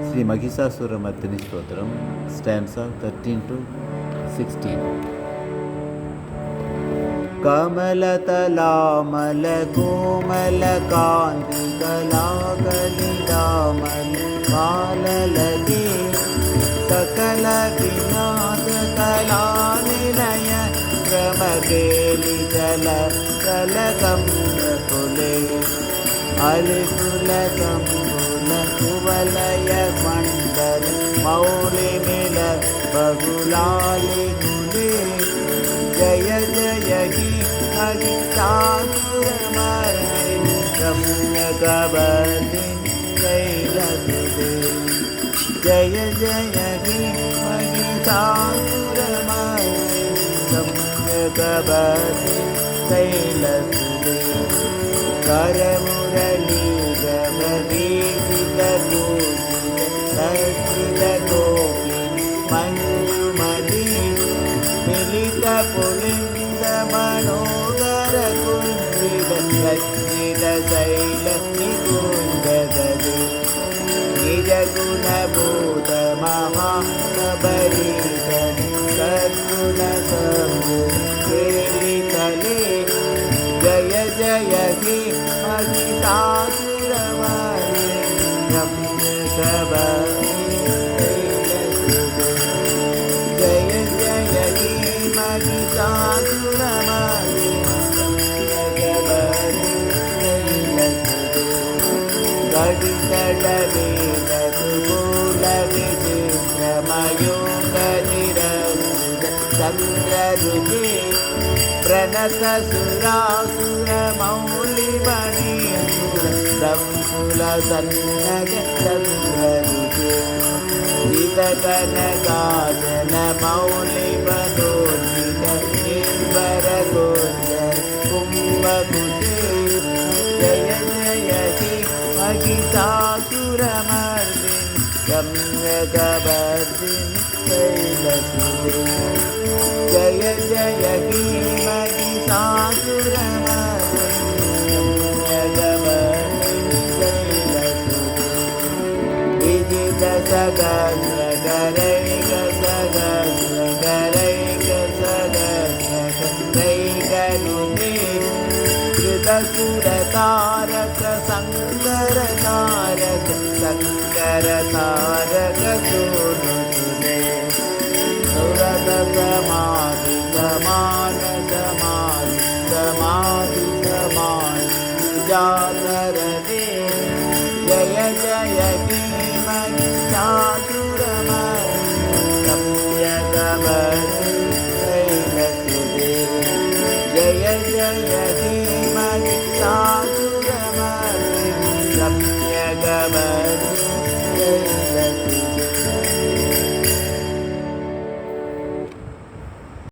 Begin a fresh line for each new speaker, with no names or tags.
ಶ್ರೀ ಮಹಿಷಾಸುರಮರ್ದಿನಿ ಸ್ತೋತ್ರಂ ಸ್ಟ್ಯಾನ್ಸಾ 13-16. कमलतलामलकोमलकान्तिकलाकलिदामलकाललते सकलविनाशकलानिलय क्रमकेलिजलकलकम्बकुले अलिकुलकम्बुलकुवलय मण्डल मौलिमिल बहुलालिकुले जय जय हि महिषासुरमर्दिनि रम्यकवर्दिनि शैलसुते जय जय हि महिषासुरमर्दिनि रम्यकवर्दिनि शैलसुते करमुरलीगमवीक्षितपूजितसर्पितगोपिनि मञ्जुमती मिलितपुलिन्दमनोदरकुञ्चितसज्जितशैलनिकुञ्जगदे निजगुणभूतमहासबरीतनि सद्गुणसम्भुकेलितले जय जय हि महिषासुरमर्दिनि रम्यकवर्दिनि शैलसुते जय जय हि महिषासुरमर्दिनि रम्यकवर्दिनि शैलसुते गडितडवेदकुकुलविचित्रमयूखनिरञ्जित चन्द्ररुचे प्रणतसुरासुरमौलिमणिसुर संकुलसन्नगचन्द्ररुचे जितकनकाचनमौलिमनोर्जित निर्भरगोचर कुम्भकुटे जय जय हि महिषासुरमर्दिनि रम्यकवर्दिनि शैलसुते जय जय हि महिषासुरमर्दिनि रम्यकवर्दिनि शैलसुते विजितसहस्रकरैकसहस्रकरैकसहस्रकरैकनुते कृतसुरतारक शङ्करतारक शङ्करतारक सोनुसुते सुरतसमाधि समान समाधि समाधि समाधि जातरते जय जय हि महिषासुरमर्दिनि रम्यकवर्दिनि शैलसुते जय जय हि महिषासुरमर्दिनि